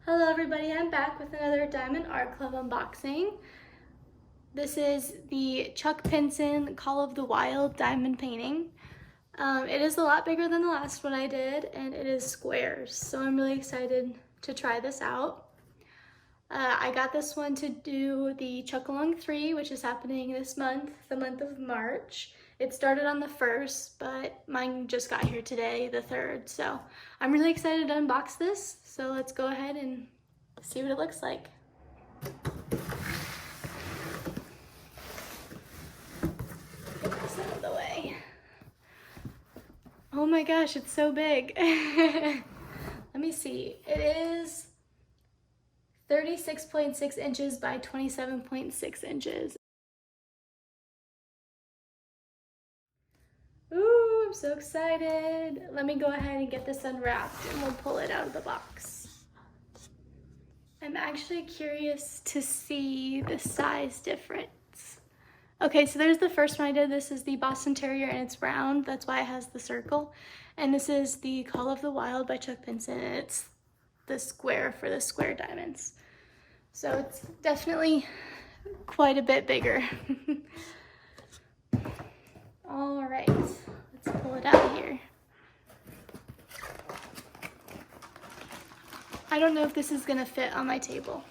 Hello everybody, I'm back with another Diamond Art Club unboxing. This is the Chuck Pinson Call of the Wild diamond painting. It is a lot bigger than the last one I did, and it is squares, so I'm really excited to try this out. I got this one to do the Chuck Along 3, which is happening this month, the month of March. It started on the 1st, but mine just got here today, the 3rd, so I'm really excited to unbox this. So let's go ahead and see what it looks like. Get this out of the way. Oh my gosh, it's so big. Let me see. It is 36.6 inches by 27.6 inches. Ooh, I'm so excited. Let me go ahead and get this unwrapped and we'll pull it out of the box. I'm actually curious to see the size difference. Okay, so there's the first one I did. This is the Boston Terrier and it's round. That's why it has the circle. And this is the Call of the Wild by Chuck Pinson. And it's the square for the square diamonds. So it's definitely quite a bit bigger. All right, let's pull it out here. I don't know if this is gonna fit on my table.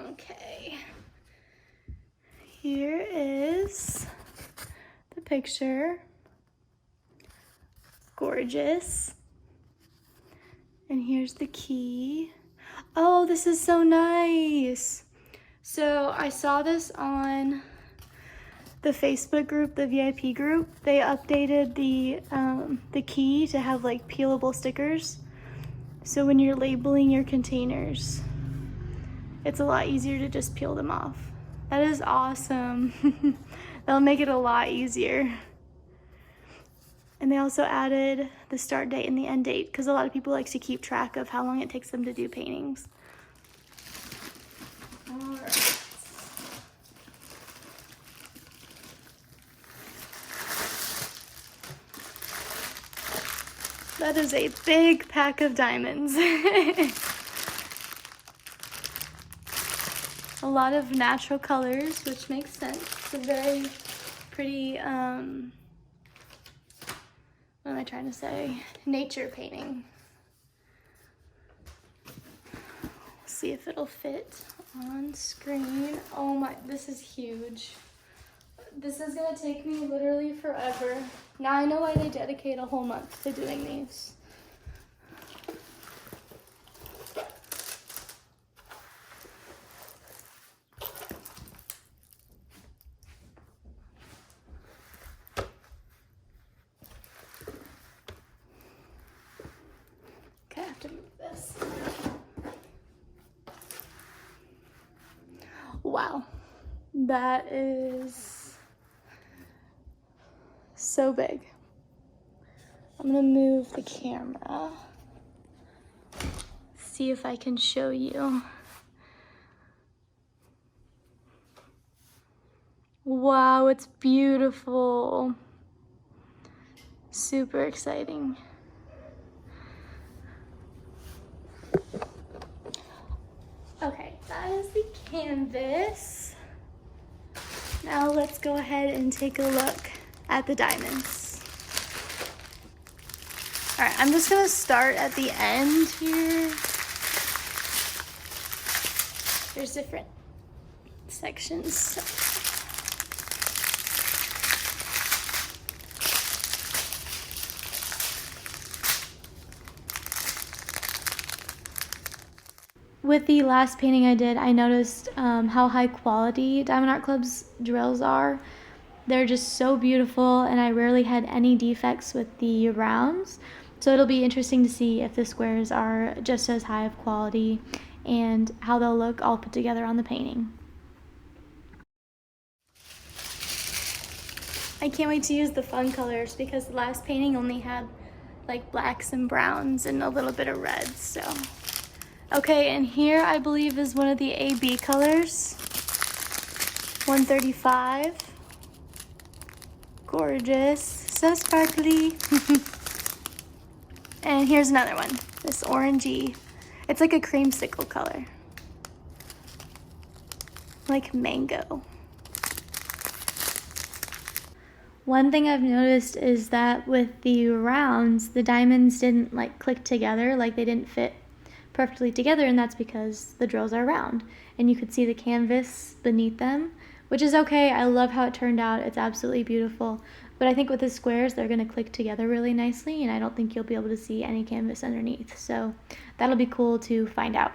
Okay, here is the picture. Gorgeous. And here's the key. Oh, this is so nice. So I saw this on the Facebook group, the VIP group. They updated the key to have like peelable stickers. So when you're labeling your containers, it's a lot easier to just peel them off. That is awesome. That'll make it a lot easier. And they also added the start date and the end date because a lot of people like to keep track of how long it takes them to do paintings. All right. That is a big pack of diamonds. A lot of natural colors, which makes sense. It's a very pretty, what am I trying to say? Nature painting. See if it'll fit on screen. Oh my, this is huge. This is gonna take me literally forever. Now I know why they dedicate a whole month to doing these. Okay, I have to move this. Wow, that is so big. I'm gonna move the camera. See if I can show you. Wow, it's beautiful. Super exciting. Okay, that is the canvas. Now let's go ahead and take a look at the diamonds. All right, I'm just gonna start at the end here. There's different sections. With the last painting I did, I noticed how high quality Diamond Art Club's drills are. They're just so beautiful, and I rarely had any defects with the rounds. So it'll be interesting to see if the squares are just as high of quality and how they'll look all put together on the painting. I can't wait to use the fun colors because the last painting only had like blacks and browns and a little bit of reds, so. Okay, and here I believe is one of the AB colors. 135. Gorgeous. So sparkly. And here's another one. This orangey. It's like a creamsicle color. Like mango. One thing I've noticed is that with the rounds, the diamonds didn't like click together, like they didn't fit perfectly together, and that's because the drills are round and you could see the canvas beneath them, which is okay. I love how it turned out. It's absolutely beautiful. But I think with the squares, they're going to click together really nicely, and I don't think you'll be able to see any canvas underneath. So that'll be cool to find out.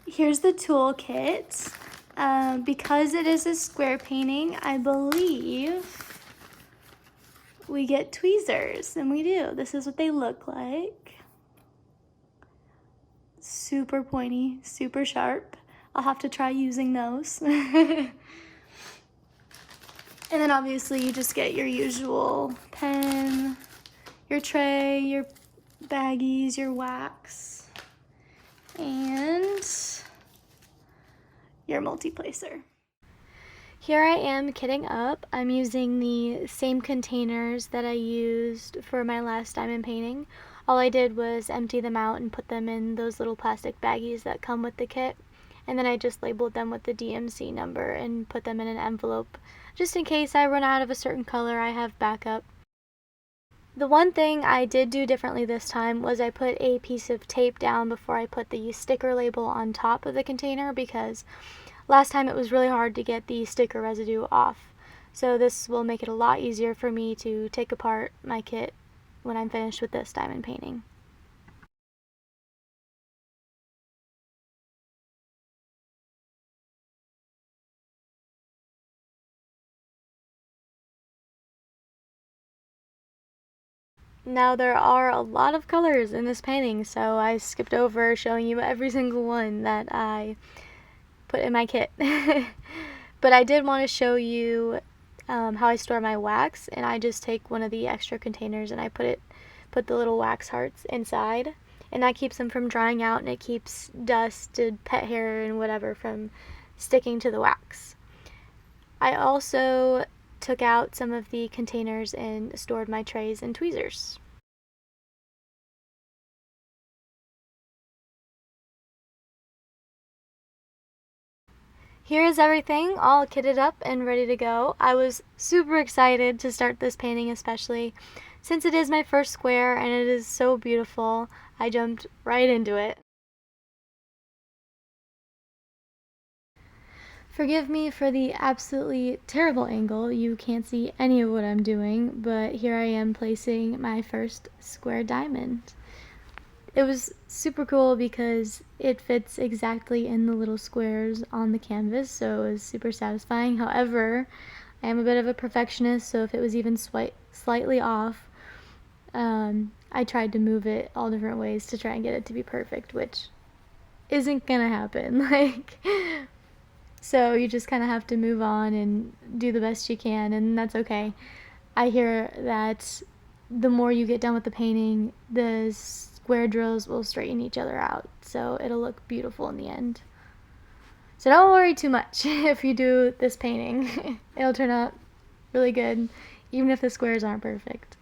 Here's the toolkit. Because it is a square painting, I believe we get tweezers, and we do. This is what they look like. Super pointy, super sharp. I'll have to try using those. And then obviously you just get your usual pen, your tray, your baggies, your wax, and your multi-placer. Here I am kitting up. I'm using the same containers that I used for my last diamond painting. All I did was empty them out and put them in those little plastic baggies that come with the kit. And then I just labeled them with the DMC number and put them in an envelope. Just in case I run out of a certain color, I have backup. The one thing I did do differently this time was I put a piece of tape down before I put the sticker label on top of the container, because last time it was really hard to get the sticker residue off. So this will make it a lot easier for me to take apart my kit when I'm finished with this diamond painting. Now there are a lot of colors in this painting, so I skipped over showing you every single one that I put in my kit. But I did want to show you how I store my wax, and I just take one of the extra containers and I put the little wax hearts inside, and that keeps them from drying out, and it keeps dust and pet hair and whatever from sticking to the wax. I also took out some of the containers and stored my trays and tweezers. Here is everything all kitted up and ready to go. I was super excited to start this painting, especially since it is my first square and it is so beautiful. I jumped right into it. Forgive me for the absolutely terrible angle. You can't see any of what I'm doing, but here I am placing my first square diamond. It was super cool because it fits exactly in the little squares on the canvas, so it was super satisfying. However, I am a bit of a perfectionist, so if it was even slightly off, I tried to move it all different ways to try and get it to be perfect, which isn't gonna happen. So you just kind of have to move on and do the best you can, and that's okay. I hear that the more you get done with the painting, the square drills will straighten each other out, so it'll look beautiful in the end. So don't worry too much if you do this painting. It'll turn out really good, even if the squares aren't perfect.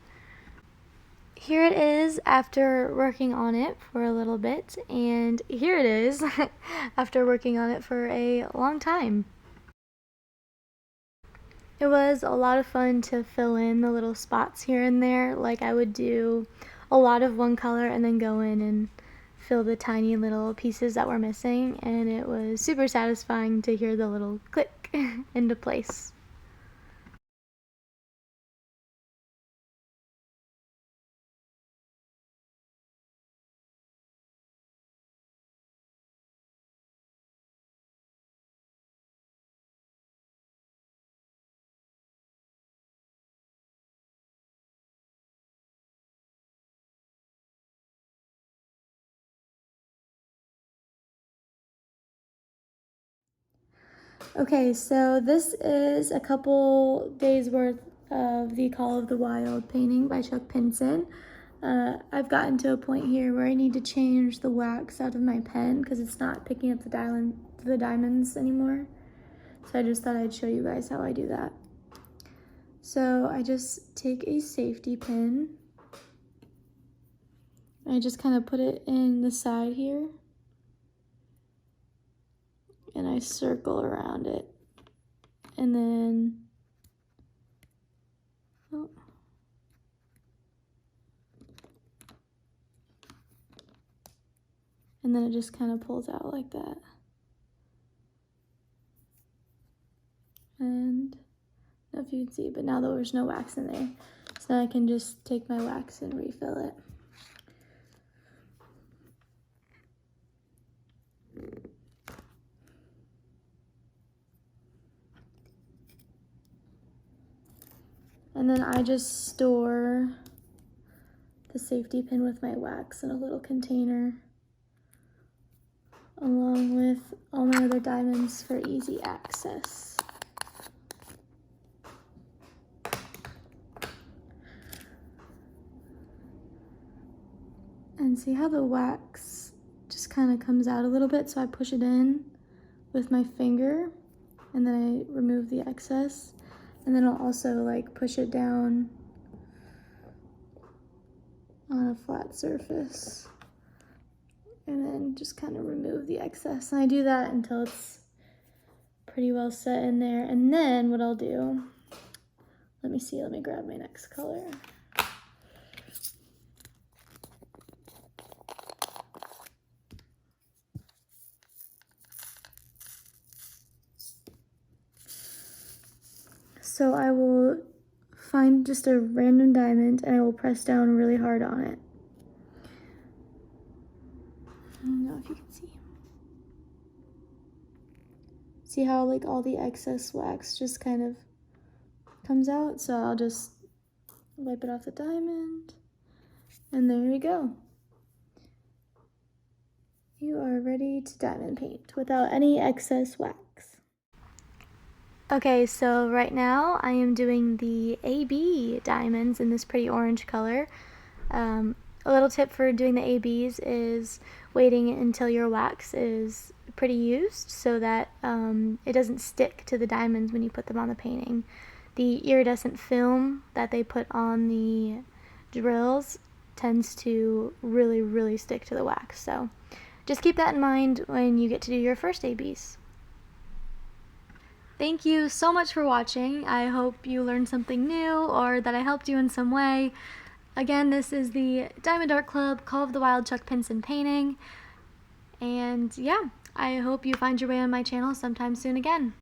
Here it is after working on it for a little bit, and here it is after working on it for a long time. It was a lot of fun to fill in the little spots here and there. Like I would do a lot of one color and then go in and fill the tiny little pieces that were missing, and it was super satisfying to hear the little click into place. Okay, so this is a couple days worth of the Call of the Wild painting by Chuck Pinson. I've gotten to a point here where I need to change the wax out of my pen because it's not picking up the diamonds anymore. So I just thought I'd show you guys how I do that. So I just take a safety pin. I just kind of put it in the side here. And I circle around it. And then, oh. And then it just kind of pulls out like that. And I don't know if you can see, but now there's no wax in there. So now I can just take my wax and refill it. And then I just store the safety pin with my wax in a little container, along with all my other diamonds for easy access. And see how the wax just kind of comes out a little bit, so I push it in with my finger and then I remove the excess. And then I'll also like push it down on a flat surface and then just kind of remove the excess. And I do that until it's pretty well set in there. And then what I'll do, let me grab my next color. So I will find just a random diamond and I will press down really hard on it. I don't know if you can see. See how like all the excess wax just kind of comes out? So I'll just wipe it off the diamond and there you go. You are ready to diamond paint without any excess wax. Okay, so right now I am doing the AB diamonds in this pretty orange color. A little tip for doing the ABs is waiting until your wax is pretty used so that it doesn't stick to the diamonds when you put them on the painting. The iridescent film that they put on the drills tends to really stick to the wax. So just keep that in mind when you get to do your first ABs. Thank you so much for watching. I hope you learned something new or that I helped you in some way. Again, this is the Diamond Art Club Call of the Wild Chuck Pinson painting. And yeah, I hope you find your way on my channel sometime soon again.